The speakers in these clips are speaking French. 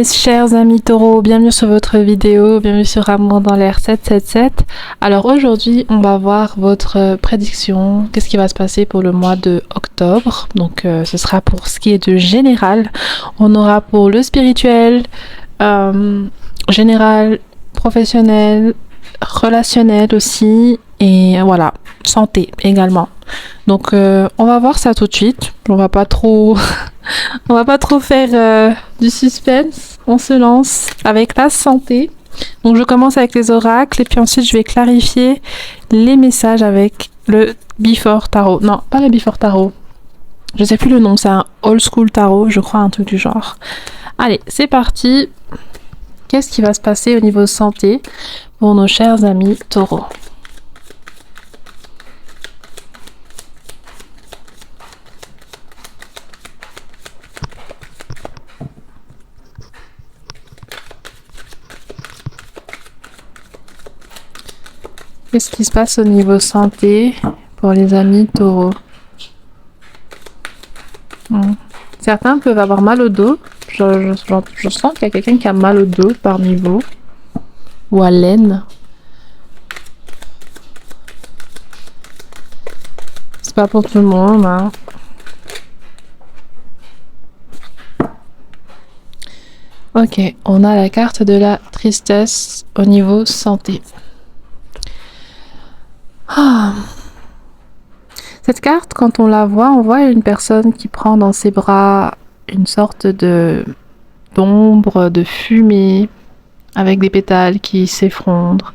mes chers amis taureaux, bienvenue sur votre vidéo, bienvenue sur Amour dans l'air 777. Alors aujourd'hui on va voir votre prédiction, qu'est-ce qui va se passer pour le mois de octobre. Donc ce sera pour ce qui est de général, on aura pour le spirituel, général, professionnel, relationnel aussi, et voilà, santé également. Donc on va voir ça tout de suite, on va pas trop faire du suspense, on se lance avec la santé. Donc je commence avec les oracles et puis ensuite je vais clarifier les messages avec le Before Tarot. Non, pas le Before Tarot, je sais plus le nom, c'est un Old School Tarot, je crois, un truc du genre. Allez, c'est parti. Qu'est-ce qui va se passer au niveau santé pour nos chers amis taureaux? Qu'est-ce qui se passe au niveau santé pour les amis taureaux? Certains peuvent avoir mal au dos. Je sens qu'il y a quelqu'un qui a mal au dos parmi vous. Ou à l'aine. C'est pas pour tout le monde, hein. Ok, on a la carte de la tristesse au niveau santé. Cette carte, quand on la voit, on voit une personne qui prend dans ses bras une sorte d'ombre, de fumée, avec des pétales qui s'effondrent.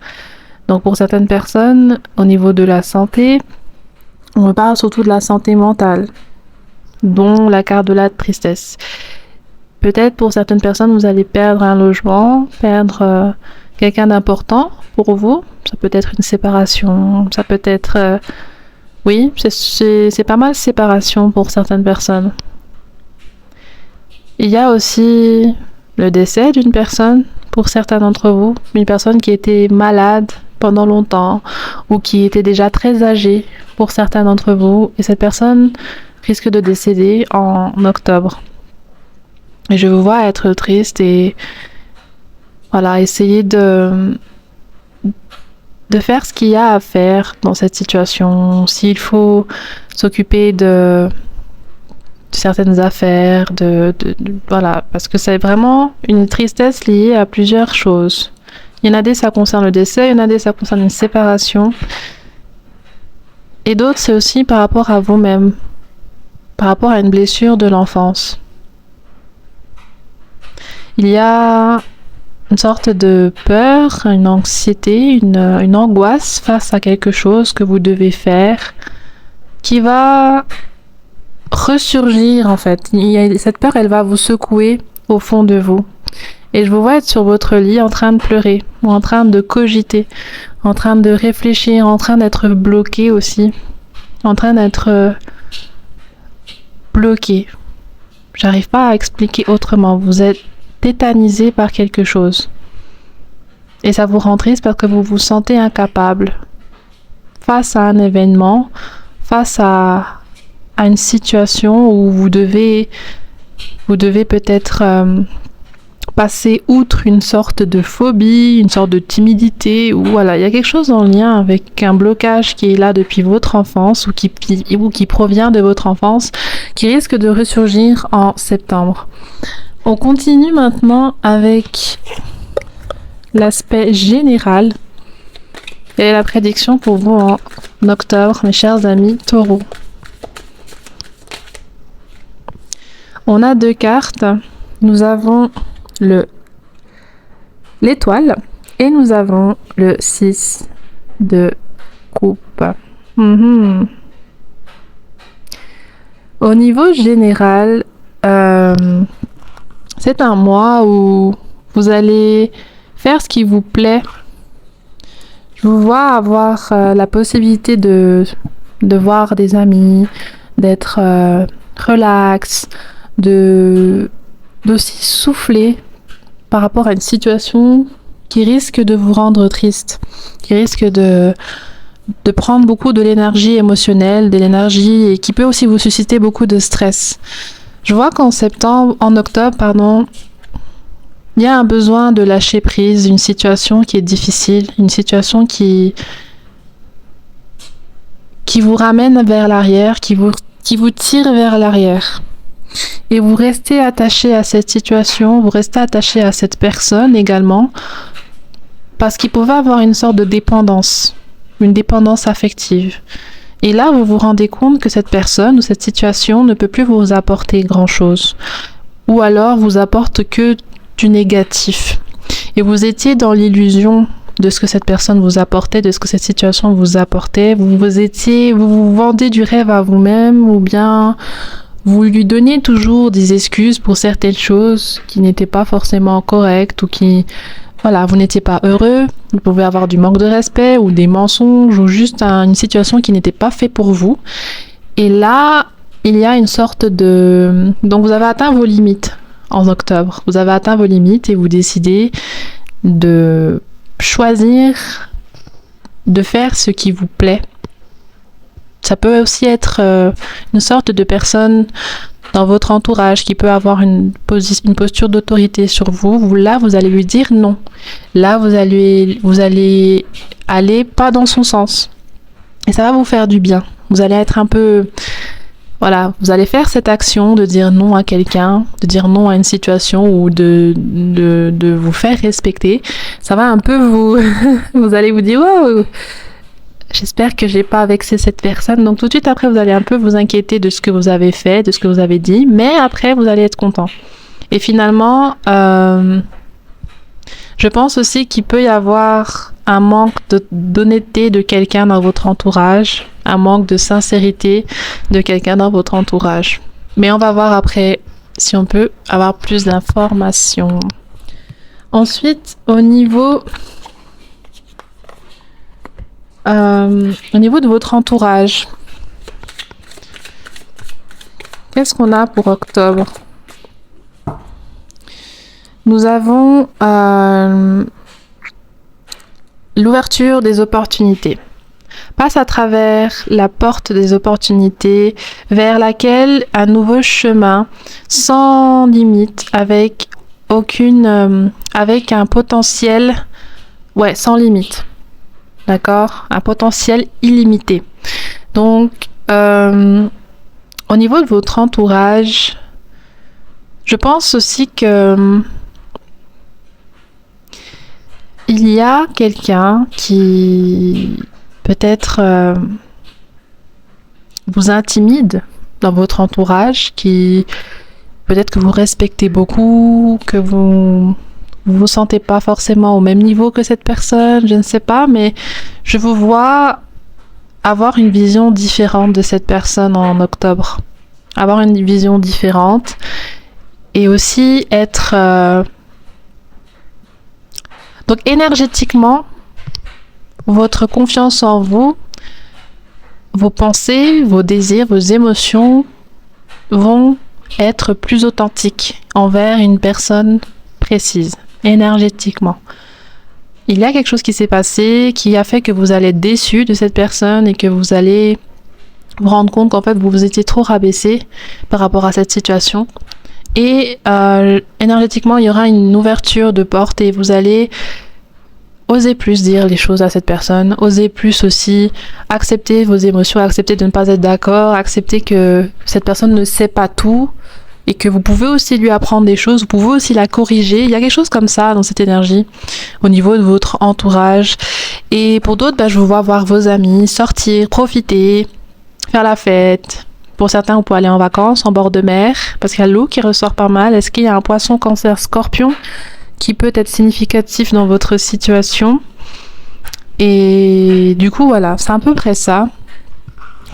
Donc pour certaines personnes, au niveau de la santé, on parle surtout de la santé mentale, dont la carte de la tristesse. Peut-être pour certaines personnes, vous allez perdre un logement, perdre quelqu'un d'important pour vous. Ça peut être une séparation, ça peut être... oui, c'est pas mal séparation pour certaines personnes. Il y a aussi le décès d'une personne, pour certains d'entre vous. Une personne qui était malade pendant longtemps, ou qui était déjà très âgée pour certains d'entre vous. Et cette personne risque de décéder en octobre. Et je vous vois être triste et... voilà, essayer de faire ce qu'il y a à faire dans cette situation. S'il faut s'occuper de certaines affaires, voilà, parce que c'est vraiment une tristesse liée à plusieurs choses. Il y en a des, ça concerne le décès, il y en a des, ça concerne une séparation. Et d'autres, c'est aussi par rapport à vous-même, par rapport à une blessure de l'enfance. Il y a une sorte de peur, une anxiété, une angoisse face à quelque chose que vous devez faire qui va ressurgir en fait. Cette peur, elle va vous secouer au fond de vous. Et je vous vois être sur votre lit en train de pleurer, ou en train de cogiter, en train de réfléchir, en train d'être bloqué aussi, en train d'être bloqué. J'arrive pas à expliquer autrement. Vous êtes tétanisé par quelque chose. Et ça vous rend triste parce que vous vous sentez incapable face à un événement, face à une situation où vous devez peut-être passer outre une sorte de phobie, une sorte de timidité, ou voilà, il y a quelque chose en lien avec un blocage qui est là depuis votre enfance ou qui provient de votre enfance, qui risque de ressurgir en septembre. On continue maintenant avec l'aspect général. Quelle est la prédiction pour vous en octobre, mes chers amis taureaux? On a deux cartes. Nous avons l'étoile et nous avons le 6 de coupe. Au niveau général, c'est un mois où vous allez faire ce qui vous plaît. Je vous vois avoir la possibilité de voir des amis, d'être relax, d'aussi souffler par rapport à une situation qui risque de vous rendre triste, qui risque de prendre beaucoup de l'énergie émotionnelle, de l'énergie et qui peut aussi vous susciter beaucoup de stress. Je vois qu'en octobre, Il y a un besoin de lâcher prise, une situation qui est difficile, une situation qui vous ramène vers l'arrière, qui vous tire vers l'arrière. Et vous restez attaché à cette situation, vous restez attaché à cette personne également, parce qu'il pouvait avoir une sorte de dépendance, une dépendance affective. Et là, vous vous rendez compte que cette personne ou cette situation ne peut plus vous apporter grand-chose, ou alors vous apporte que du négatif. Et vous étiez dans l'illusion de ce que cette personne vous apportait, de ce que cette situation vous apportait. Vous vous vendez du rêve à vous-même, ou bien vous lui donniez toujours des excuses pour certaines choses qui n'étaient pas forcément correctes ou qui, voilà, vous n'étiez pas heureux. Vous pouvez avoir du manque de respect ou des mensonges ou juste une situation qui n'était pas faite pour vous. Et là, il y a une sorte de... Donc vous avez atteint vos limites en octobre. Vous avez atteint vos limites et vous décidez de choisir de faire ce qui vous plaît. Ça peut aussi être une sorte de personne dans votre entourage qui peut avoir une posture d'autorité sur vous. Là, vous allez lui dire non. Là, vous allez aller pas dans son sens. Et ça va vous faire du bien. Vous allez être un peu... Voilà, vous allez faire cette action de dire non à quelqu'un, de dire non à une situation ou de vous faire respecter. Ça va un peu vous... vous allez vous dire « Wow !» J'espère que j'ai pas vexé cette personne. Donc tout de suite après, vous allez un peu vous inquiéter de ce que vous avez fait, de ce que vous avez dit, mais après, vous allez être content. Et finalement, je pense aussi qu'il peut y avoir un manque d'honnêteté de quelqu'un dans votre entourage, un manque de sincérité de quelqu'un dans votre entourage. Mais on va voir après si on peut avoir plus d'informations. Ensuite, au niveau de votre entourage, qu'est-ce qu'on a pour octobre? Nous avons l'ouverture des opportunités. Passe à travers la porte des opportunités vers laquelle un nouveau chemin sans limite, avec un potentiel, sans limite. D'accord? Un potentiel illimité. Donc, au niveau de votre entourage, je pense aussi que il y a quelqu'un qui peut-être vous intimide dans votre entourage, qui peut-être que vous respectez beaucoup, que vous vous sentez pas forcément au même niveau que cette personne, je ne sais pas, mais je vous vois avoir une vision différente de cette personne en octobre. Avoir une vision différente et aussi être... Donc énergétiquement, votre confiance en vous, vos pensées, vos désirs, vos émotions vont être plus authentiques envers une personne précise, énergétiquement. Il y a quelque chose qui s'est passé qui a fait que vous allez être déçu de cette personne et que vous allez vous rendre compte qu'en fait vous vous étiez trop rabaissé par rapport à cette situation. Et énergétiquement, il y aura une ouverture de porte et vous allez oser plus dire les choses à cette personne, oser plus aussi accepter vos émotions, accepter de ne pas être d'accord, accepter que cette personne ne sait pas tout et que vous pouvez aussi lui apprendre des choses, vous pouvez aussi la corriger. Il y a quelque chose comme ça dans cette énergie au niveau de votre entourage. Et pour d'autres, je vous vois voir vos amis sortir, profiter, faire la fête. Pour certains, vous pouvez aller en vacances en bord de mer parce qu'il y a l'eau qui ressort pas mal. Est-ce qu'il y a un poisson, cancer, scorpion qui peut être significatif dans votre situation? Et du coup, voilà, c'est à peu près ça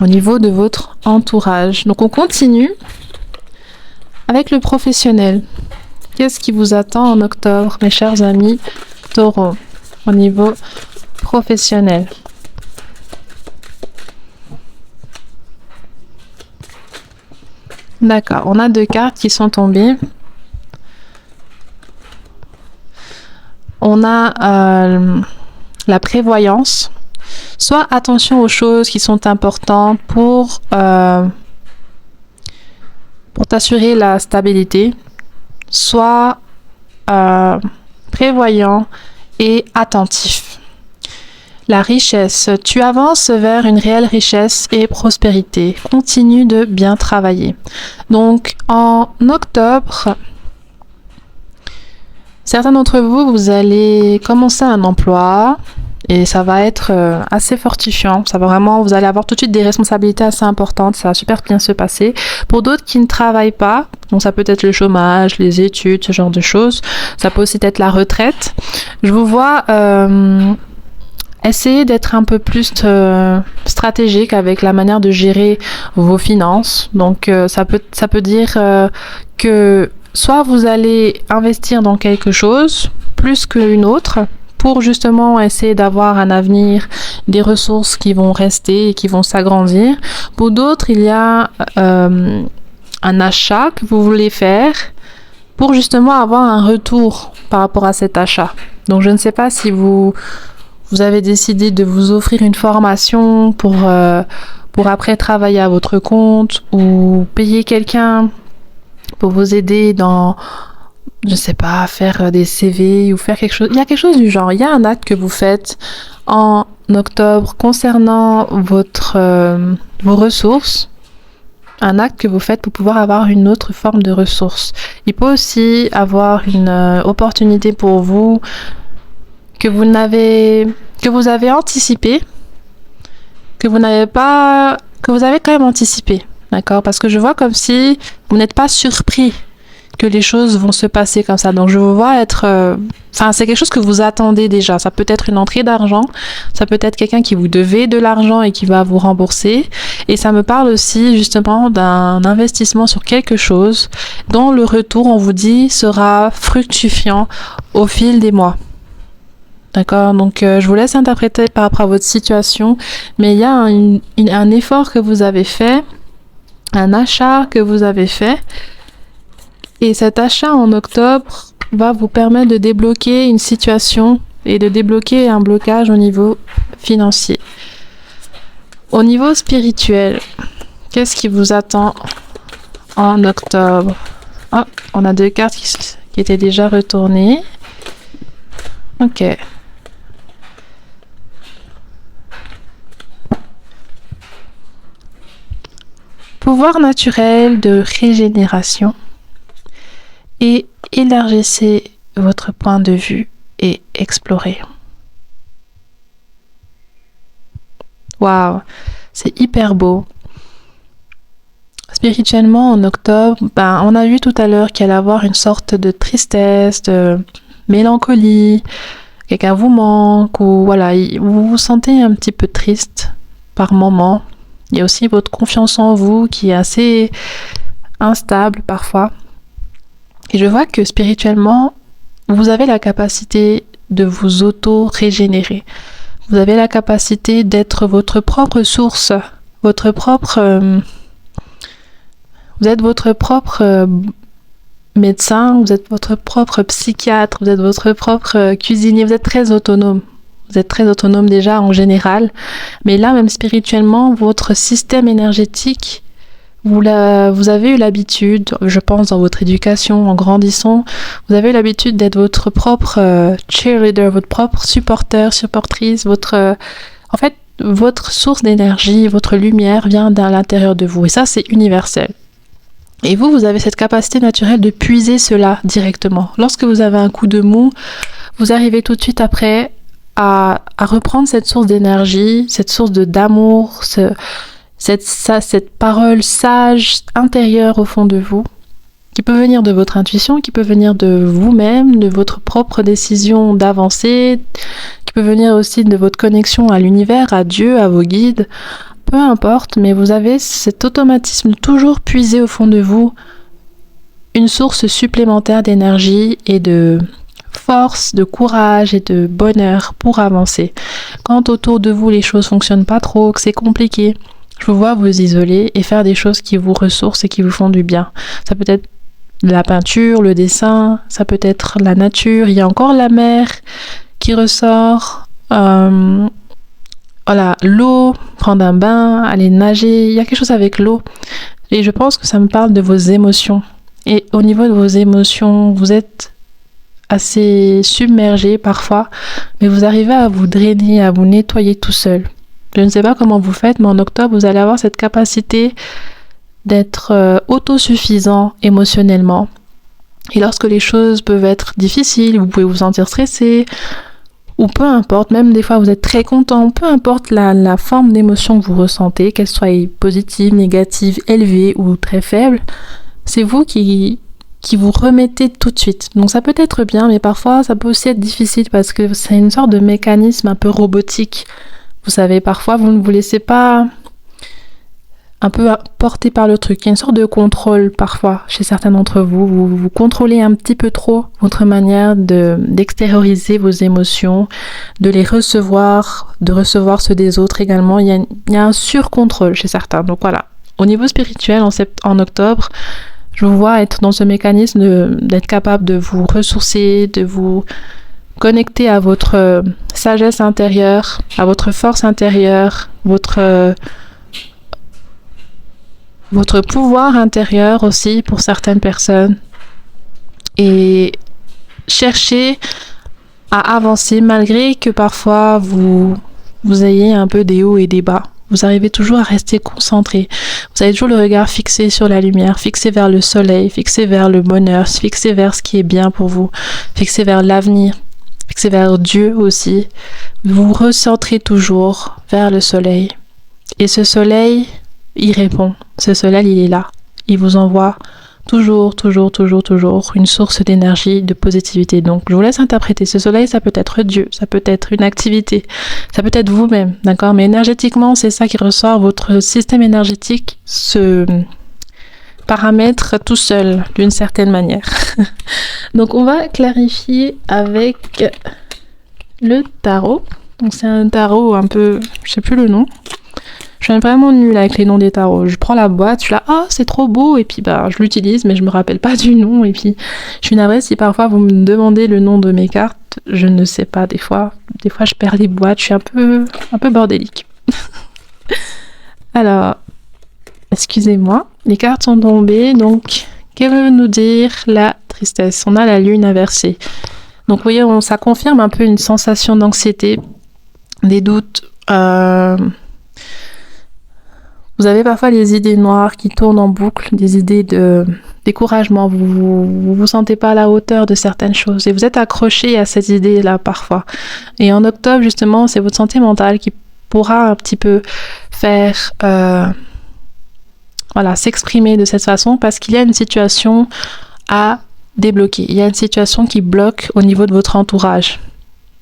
au niveau de votre entourage. Donc, on continue avec le professionnel. Qu'est-ce qui vous attend en octobre, mes chers amis Taureau, au niveau professionnel? D'accord, on a 2 cartes qui sont tombées. On a la prévoyance. Soit attention aux choses qui sont importantes pour t'assurer la stabilité, soit prévoyant et attentif. La richesse, tu avances vers une réelle richesse et prospérité. Continue de bien travailler. Donc en octobre, certains d'entre vous, vous allez commencer un emploi et ça va être assez fortifiant. Ça va vraiment, vous allez avoir tout de suite des responsabilités assez importantes. Ça va super bien se passer. Pour d'autres qui ne travaillent pas, donc ça peut être le chômage, les études, ce genre de choses. Ça peut aussi être la retraite. Je vous vois essayer d'être un peu plus stratégique avec la manière de gérer vos finances. Donc ça peut dire que soit vous allez investir dans quelque chose plus qu'une autre pour justement essayer d'avoir un avenir, des ressources qui vont rester et qui vont s'agrandir. Pour d'autres, il y a un achat que vous voulez faire pour justement avoir un retour par rapport à cet achat. Donc je ne sais pas si vous avez décidé de vous offrir une formation pour après travailler à votre compte ou payer quelqu'un pour vous aider dans, je sais pas, faire des CV ou faire quelque chose. Il y a quelque chose du genre. Il y a un acte que vous faites en octobre concernant vos ressources. Un acte que vous faites pour pouvoir avoir une autre forme de ressources. Il peut aussi avoir une opportunité pour vous que vous avez anticipé, que vous avez quand même anticipé. D'accord? Parce que je vois comme si vous n'êtes pas surpris que les choses vont se passer comme ça. Donc je vous vois être... c'est quelque chose que vous attendez déjà. Ça peut être une entrée d'argent. Ça peut être quelqu'un qui vous devait de l'argent et qui va vous rembourser. Et ça me parle aussi justement d'un investissement sur quelque chose dont le retour, on vous dit, sera fructifiant au fil des mois. D'accord, donc je vous laisse interpréter par rapport à votre situation, mais il y a un effort que vous avez fait, un achat que vous avez fait, et cet achat en octobre va vous permettre de débloquer une situation et de débloquer un blocage au niveau financier. Au niveau spirituel, qu'est-ce qui vous attend en octobre? Ah, on a deux cartes qui étaient déjà retournées. Ok. Pouvoir naturel de régénération et élargissez votre point de vue et explorez. Waouh, c'est hyper beau. Spirituellement, en octobre, on a vu tout à l'heure qu'il allait avoir une sorte de tristesse, de mélancolie, quelqu'un vous manque ou voilà, vous vous sentez un petit peu triste par moment. Il y a aussi votre confiance en vous qui est assez instable parfois. Et je vois que spirituellement, vous avez la capacité de vous auto-régénérer. Vous avez la capacité d'être votre propre source, vous êtes votre propre médecin, vous êtes votre propre psychiatre, vous êtes votre propre cuisinier, vous êtes très autonome. Vous êtes très autonome déjà en général, mais là même spirituellement, votre système énergétique, vous avez eu l'habitude, je pense dans votre éducation, en grandissant, vous avez eu l'habitude d'être votre propre cheerleader, votre propre supporter, supportrice, votre source d'énergie, votre lumière vient de l'intérieur de vous et ça c'est universel. Et vous avez cette capacité naturelle de puiser cela directement. Lorsque vous avez un coup de mou, vous arrivez tout de suite après à reprendre cette source d'énergie, cette source d'amour, cette parole sage intérieure au fond de vous, qui peut venir de votre intuition, qui peut venir de vous-même, de votre propre décision d'avancer, qui peut venir aussi de votre connexion à l'univers, à Dieu, à vos guides, peu importe, mais vous avez cet automatisme toujours puisé au fond de vous, une source supplémentaire d'énergie et de force, de courage et de bonheur pour avancer. Quand autour de vous les choses fonctionnent pas trop, que c'est compliqué, je vous vois vous isoler et faire des choses qui vous ressourcent et qui vous font du bien. Ça peut être la peinture, le dessin, ça peut être la nature, il y a encore la mer qui ressort, l'eau, prendre un bain, aller nager, il y a quelque chose avec l'eau. Et je pense que ça me parle de vos émotions. Et au niveau de vos émotions, vous êtes assez submergé parfois, mais vous arrivez à vous drainer, à vous nettoyer tout seul. Je ne sais pas comment vous faites, mais en octobre, vous allez avoir cette capacité d'être autosuffisant émotionnellement. Et lorsque les choses peuvent être difficiles, vous pouvez vous sentir stressé, ou peu importe, même des fois vous êtes très content, peu importe la forme d'émotion que vous ressentez, qu'elle soit positive, négative, élevée ou très faible, c'est vous qui vous remettez tout de suite. Donc ça peut être bien, mais parfois ça peut aussi être difficile parce que c'est une sorte de mécanisme un peu robotique. Vous savez, parfois vous ne vous laissez pas un peu porté par le truc. Il y a une sorte de contrôle parfois chez certains d'entre vous. Vous contrôlez un petit peu trop votre manière d'extérioriser vos émotions, de les recevoir, de recevoir ceux des autres également. Il y a un surcontrôle chez certains. Donc voilà. Au niveau spirituel, en octobre, je vous vois être dans ce mécanisme d'être capable de vous ressourcer, de vous connecter à votre sagesse intérieure, à votre force intérieure, votre pouvoir intérieur aussi pour certaines personnes, et chercher à avancer malgré que parfois vous ayez un peu des hauts et des bas. Vous arrivez toujours à rester concentré. Vous avez toujours le regard fixé sur la lumière, fixé vers le soleil, fixé vers le bonheur, fixé vers ce qui est bien pour vous, fixé vers l'avenir, fixé vers Dieu aussi. Vous vous recentrez toujours vers le soleil. Et ce soleil, il répond. Ce soleil, il est là. Il vous envoie toujours une source d'énergie, de positivité. Donc, je vous laisse interpréter. Ce soleil, ça peut être Dieu, ça peut être une activité, ça peut être vous-même, d'accord? Mais énergétiquement, c'est ça qui ressort. Votre système énergétique se paramètre tout seul, d'une certaine manière. Donc, on va clarifier avec le tarot. Donc, c'est un tarot un peu, je sais plus le nom. Je suis vraiment nulle avec les noms des tarots. Je prends la boîte, je suis là, ah, c'est trop beau, et puis je l'utilise, mais je me rappelle pas du nom, et puis je suis navrée si parfois vous me demandez le nom de mes cartes, je ne sais pas, des fois je perds les boîtes, je suis un peu bordélique. Alors, excusez-moi, les cartes sont tombées, donc, que veut nous dire la tristesse? On a la lune inversée. Donc, vous voyez, ça confirme un peu une sensation d'anxiété, des doutes, vous avez parfois les idées noires qui tournent en boucle, des idées de découragement. Vous sentez pas à la hauteur de certaines choses et vous êtes accroché à ces idées-là parfois. Et en octobre, justement, c'est votre santé mentale qui pourra un petit peu faire, s'exprimer de cette façon parce qu'il y a une situation à débloquer. Il y a une situation qui bloque au niveau de votre entourage.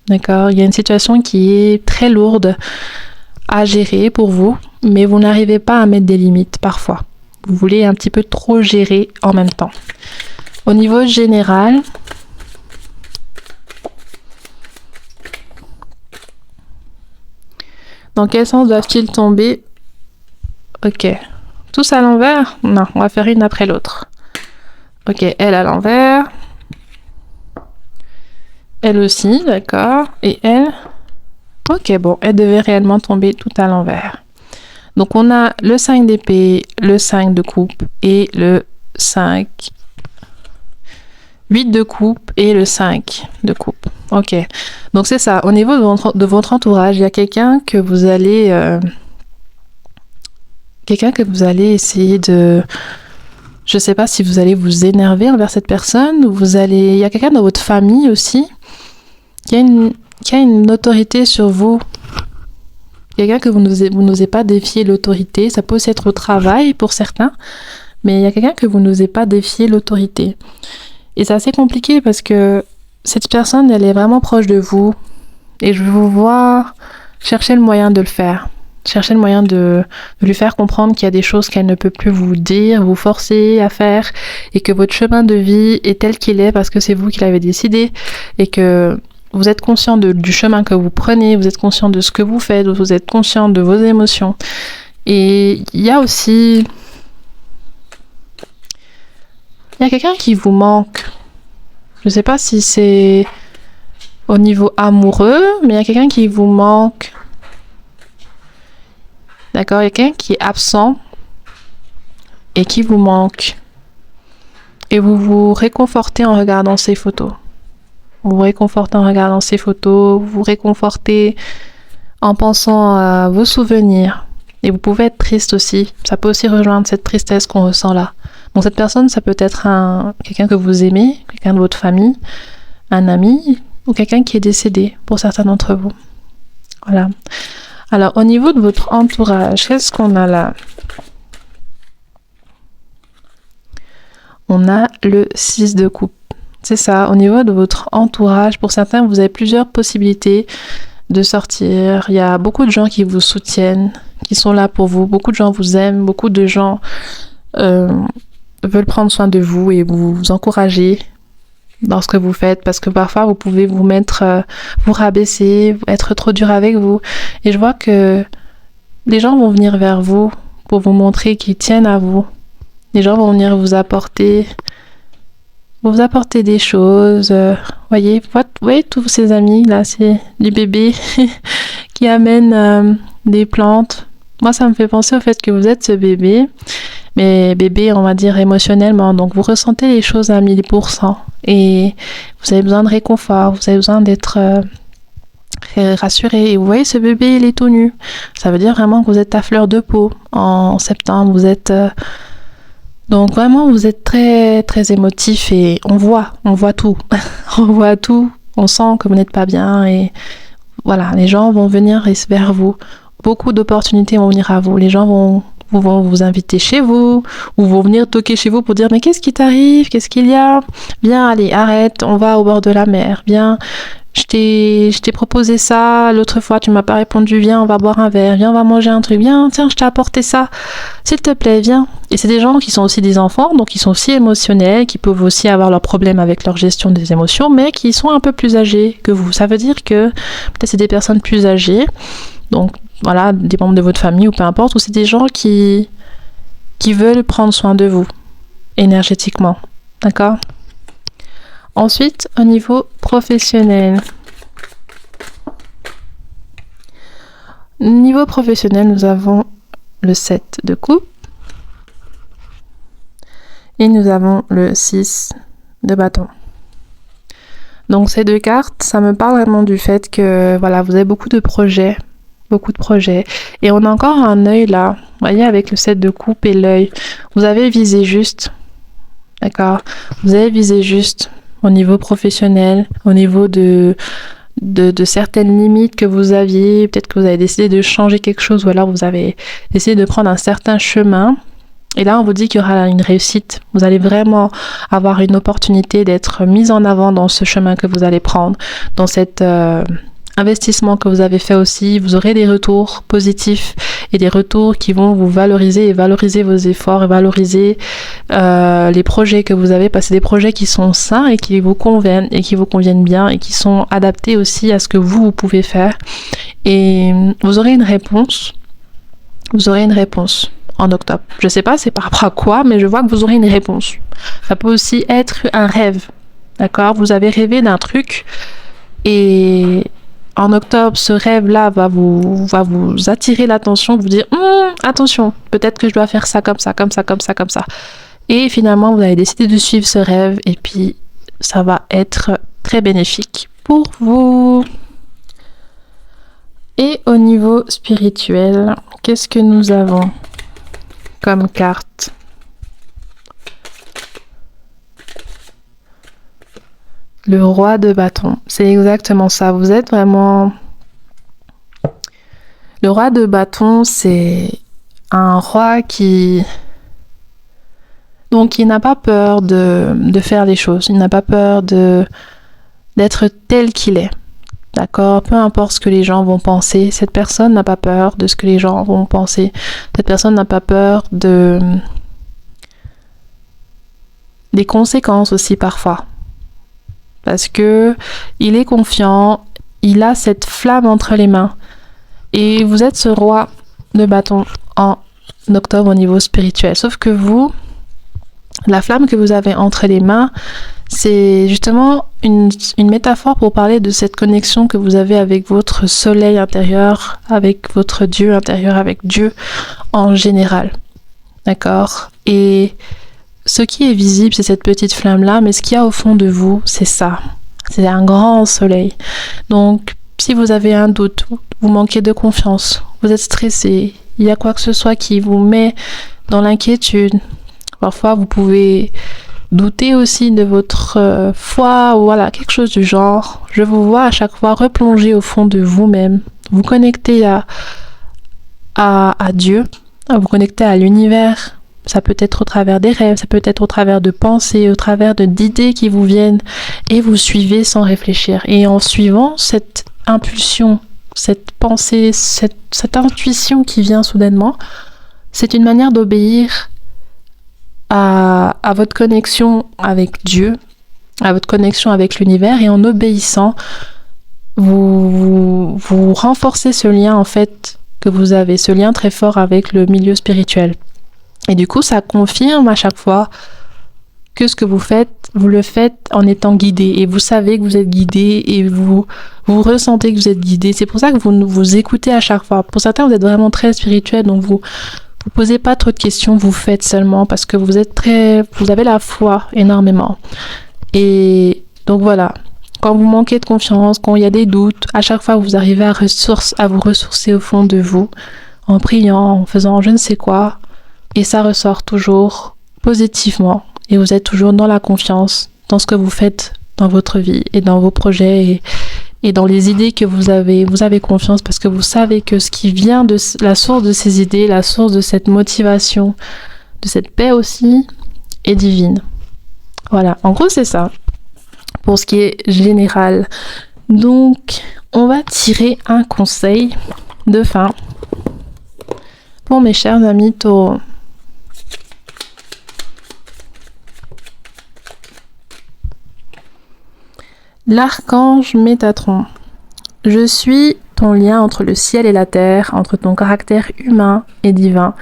D'accord? Il y a une situation qui est très lourde à gérer pour vous, mais vous n'arrivez pas à mettre des limites parfois. Vous voulez un petit peu trop gérer en même temps. Au niveau général, dans quel sens doivent-ils tomber? Ok. Tous à l'envers? Non, on va faire une après l'autre. Ok, elle à l'envers. Elle aussi, d'accord. Et elle? Ok, bon, elle devait réellement tomber tout à l'envers. Donc, on a le 5 d'épée, le 5 de coupe et le 5, 8 de coupe et le 5 de coupe. Ok, donc c'est ça. Au niveau de votre entourage, il y a quelqu'un que vous allez essayer de... Je ne sais pas si vous allez vous énerver envers cette personne ou il y a quelqu'un dans votre famille aussi qui a une autorité sur vous. Quelqu'un que vous n'osez pas défier l'autorité. Ça peut aussi être au travail pour certains, mais il y a quelqu'un que vous n'osez pas défier l'autorité. Et c'est assez compliqué parce que cette personne, elle est vraiment proche de vous. Et je vous vois chercher le moyen de le faire. Chercher le moyen de lui faire comprendre qu'il y a des choses qu'elle ne peut plus vous dire, vous forcer à faire, et que votre chemin de vie est tel qu'il est parce que c'est vous qui l'avez décidé, et que vous êtes conscient du chemin que vous prenez, vous êtes conscient de ce que vous faites, vous êtes conscient de vos émotions. Et il y a aussi... Il y a quelqu'un qui vous manque. Je ne sais pas si c'est au niveau amoureux, mais il y a quelqu'un qui vous manque. D'accord? Il y a quelqu'un qui est absent et qui vous manque. Et vous vous réconfortez en regardant ces photos. Vous vous réconfortez en regardant ces photos, vous vous réconfortez en pensant à vos souvenirs. Et vous pouvez être triste aussi. Ça peut aussi rejoindre cette tristesse qu'on ressent là. Donc cette personne, ça peut être quelqu'un que vous aimez, quelqu'un de votre famille, un ami ou quelqu'un qui est décédé pour certains d'entre vous. Voilà. Alors au niveau de votre entourage, qu'est-ce qu'on a là? On a le 6 de coupe. C'est ça, au niveau de votre entourage, pour certains, vous avez plusieurs possibilités de sortir. Il y a beaucoup de gens qui vous soutiennent, qui sont là pour vous. Beaucoup de gens vous aiment, beaucoup de gens veulent prendre soin de vous et vous encourager dans ce que vous faites, parce que parfois vous pouvez vous mettre, vous rabaisser, être trop dur avec vous. Et je vois que les gens vont venir vers vous pour vous montrer qu'ils tiennent à vous. Les gens vont venir vous apporter des choses. Voyez tous ces amis là, c'est du bébé qui amène des plantes. Moi, ça me fait penser au fait que vous êtes ce bébé, mais bébé, on va dire émotionnellement. Donc, vous ressentez les choses à 1000%. Et vous avez besoin de réconfort, vous avez besoin d'être rassuré. Et vous voyez, ce bébé, il est tout nu. Ça veut dire vraiment que vous êtes à fleur de peau. En septembre, vous êtes... Donc, vraiment, vous êtes très, très émotif et on voit tout. On voit tout. On sent que vous n'êtes pas bien et voilà, les gens vont venir vers vous. Beaucoup d'opportunités vont venir à vous. Les gens vont vous inviter chez vous ou vont venir toquer chez vous pour dire mais qu'est-ce qui t'arrive, qu'est-ce qu'il y a, viens, allez, arrête, on va au bord de la mer, viens, je t'ai proposé ça l'autre fois, tu m'as pas répondu, viens, on va boire un verre, viens, on va manger un truc, viens, tiens, je t'ai apporté ça, s'il te plaît, viens. Et c'est des gens qui sont aussi des enfants, donc ils sont aussi émotionnels, qui peuvent aussi avoir leurs problèmes avec leur gestion des émotions, mais qui sont un peu plus âgés que vous. Ça veut dire que peut-être c'est des personnes plus âgées, donc voilà, des membres de votre famille ou peu importe, ou c'est des gens qui veulent prendre soin de vous énergétiquement, d'accord? Ensuite, au niveau professionnel. Niveau professionnel, nous avons le 7 de coupe et nous avons le 6 de bâton. Donc ces deux cartes, ça me parle vraiment du fait que voilà, vous avez beaucoup de projets. Et on a encore un œil là, vous voyez, avec le 7 de coupe et l'œil. Vous avez visé juste, d'accord? Vous avez visé juste au niveau professionnel, au niveau de certaines limites que vous aviez. Peut-être que vous avez décidé de changer quelque chose ou alors vous avez décidé de prendre un certain chemin. Et là, on vous dit qu'il y aura une réussite. Vous allez vraiment avoir une opportunité d'être mise en avant dans ce chemin que vous allez prendre, dans cet investissement que vous avez fait aussi. Vous aurez des retours positifs et des retours qui vont vous valoriser et valoriser vos efforts et valoriser les projets que vous avez, parce que c'est des projets qui sont sains et qui vous conviennent et qui vous conviennent bien et qui sont adaptés aussi à ce que vous pouvez faire. Et vous aurez une réponse. En octobre. Je sais pas c'est par rapport à quoi, mais je vois que vous aurez une réponse. Ça peut aussi être un rêve, d'accord? Vous avez rêvé d'un truc et en octobre, ce rêve-là va vous attirer l'attention, vous dire attention, peut-être que je dois faire ça comme ça. Et finalement, vous allez décider de suivre ce rêve et puis ça va être très bénéfique pour vous. Et au niveau spirituel, qu'est-ce que nous avons comme carte? Le roi de bâton, c'est exactement ça. Vous êtes vraiment... Le roi de bâton, c'est un roi qui n'a pas peur de faire les choses. Il n'a pas peur d'être tel qu'il est. D'accord? Peu importe ce que les gens vont penser, cette personne n'a pas peur de ce que les gens vont penser. Cette personne n'a pas peur des conséquences aussi parfois. Parce que il est confiant, il a cette flamme entre les mains. Et vous êtes ce roi de bâton en octobre au niveau spirituel. Sauf que vous, la flamme que vous avez entre les mains, c'est justement une métaphore pour parler de cette connexion que vous avez avec votre soleil intérieur, avec votre Dieu intérieur, avec Dieu en général. D'accord? Et ce qui est visible, c'est cette petite flamme-là, mais ce qu'il y a au fond de vous, c'est ça. C'est un grand soleil. Donc, si vous avez un doute, vous manquez de confiance, vous êtes stressé, il y a quoi que ce soit qui vous met dans l'inquiétude. Parfois, vous pouvez douter aussi de votre foi, ou voilà, quelque chose du genre. Je vous vois à chaque fois replonger au fond de vous-même, vous connecter à Dieu, à vous connecter à l'univers. Ça peut être au travers des rêves, ça peut être au travers de pensées, au travers d'idées qui vous viennent, et vous suivez sans réfléchir. Et en suivant cette impulsion, cette pensée, cette intuition qui vient soudainement, c'est une manière d'obéir à votre connexion avec Dieu, à votre connexion avec l'univers, et en obéissant, vous renforcez ce lien en fait que vous avez, ce lien très fort avec le milieu spirituel. Et du coup, ça confirme à chaque fois que ce que vous faites, vous le faites en étant guidé. Et vous savez que vous êtes guidé et vous ressentez que vous êtes guidé. C'est pour ça que vous écoutez à chaque fois. Pour certains, vous êtes vraiment très spirituel, donc vous posez pas trop de questions, vous faites seulement parce que vous avez la foi énormément. Et donc voilà. Quand vous manquez de confiance, quand il y a des doutes, à chaque fois, vous arrivez à vous ressourcer au fond de vous, en priant, en faisant je ne sais quoi. Et ça ressort toujours positivement. Et vous êtes toujours dans la confiance, dans ce que vous faites dans votre vie et dans vos projets et dans les idées que vous avez. Vous avez confiance parce que vous savez que ce qui vient de la source de ces idées, la source de cette motivation, de cette paix aussi, est divine. Voilà, en gros c'est ça, pour ce qui est général. Donc, on va tirer un conseil de fin pour mes chers amis taureaux. L'archange Métatron. Je suis ton lien entre le ciel et la terre, entre ton caractère humain et divin.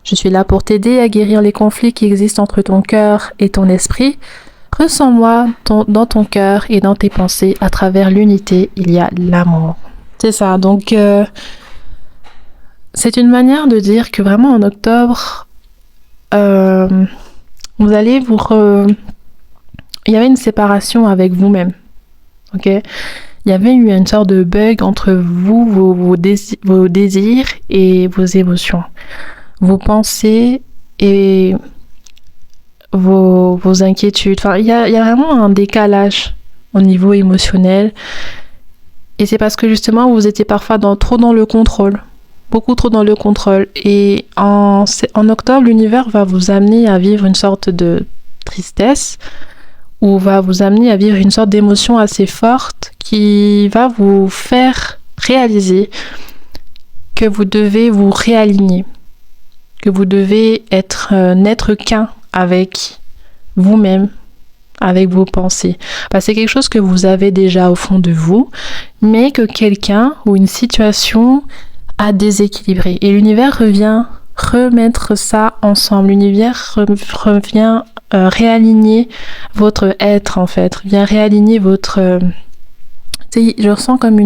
Je suis là pour t'aider à guérir les conflits qui existent entre ton cœur et ton esprit. Ressens-moi dans ton cœur et dans tes pensées. À travers l'unité, il y a l'amour. C'est ça, donc c'est une manière de dire que vraiment en octobre, vous allez il y avait une séparation avec vous-même. Ok, il y avait eu une sorte de bug entre vous, vos désirs et vos émotions, vos pensées et vos inquiétudes. Enfin, il y a vraiment un décalage au niveau émotionnel. Et c'est parce que justement, vous étiez parfois trop dans le contrôle. Beaucoup trop dans le contrôle. Et en octobre, l'univers va vous amener à vivre une sorte de tristesse, ou va vous amener à vivre une sorte d'émotion assez forte qui va vous faire réaliser que vous devez vous réaligner, que vous devez n'être qu'un avec vous-même, avec vos pensées. C'est quelque chose que vous avez déjà au fond de vous, mais que quelqu'un ou une situation a déséquilibré. Et l'univers revient remettre ça ensemble. L'univers revient réaligner votre être en fait, vient réaligner votre... je ressens comme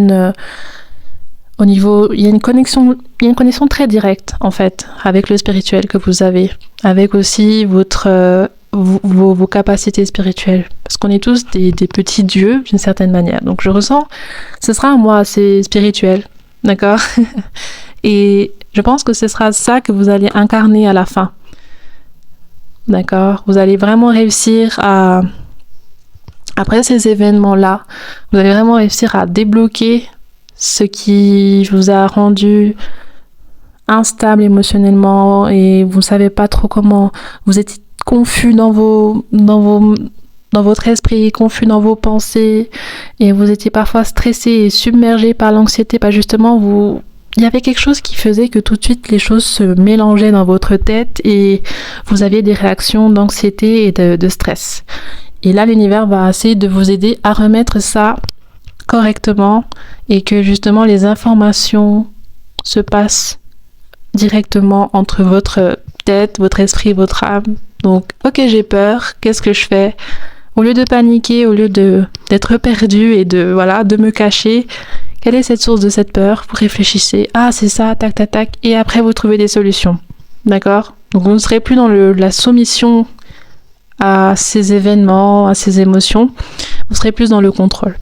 au niveau, il y a une connexion très directe en fait avec le spirituel que vous avez, avec aussi vos capacités spirituelles, parce qu'on est tous des petits dieux d'une certaine manière. Donc je ressens, ce sera un mois assez spirituel, d'accord? Et je pense que ce sera ça que vous allez incarner à la fin. D'accord, vous allez vraiment réussir après ces événements-là, vous allez vraiment réussir à débloquer ce qui vous a rendu instable émotionnellement et vous savez pas trop comment, vous êtes confus dans votre esprit, confus dans vos pensées et vous étiez parfois stressé et submergé par l'anxiété, justement il y avait quelque chose qui faisait que tout de suite les choses se mélangeaient dans votre tête et vous aviez des réactions d'anxiété et de stress. Et là, l'univers va essayer de vous aider à remettre ça correctement et que justement les informations se passent directement entre votre tête, votre esprit et votre âme. Donc, ok, j'ai peur, qu'est-ce que je fais ? Au lieu de paniquer, au lieu d'être perdu et de me cacher, quelle est cette source de cette peur ? Vous réfléchissez, c'est ça, tac, tac, tac, et après vous trouvez des solutions. D'accord ? Donc vous ne serez plus dans la soumission à ces événements, à ces émotions. Vous serez plus dans le contrôle.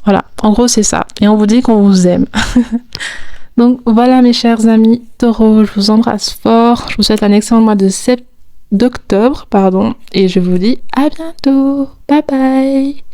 Voilà, en gros c'est ça. Et on vous dit qu'on vous aime. Donc voilà mes chers amis taureaux, je vous embrasse fort. Je vous souhaite un excellent mois d'octobre, et je vous dis à bientôt. Bye bye.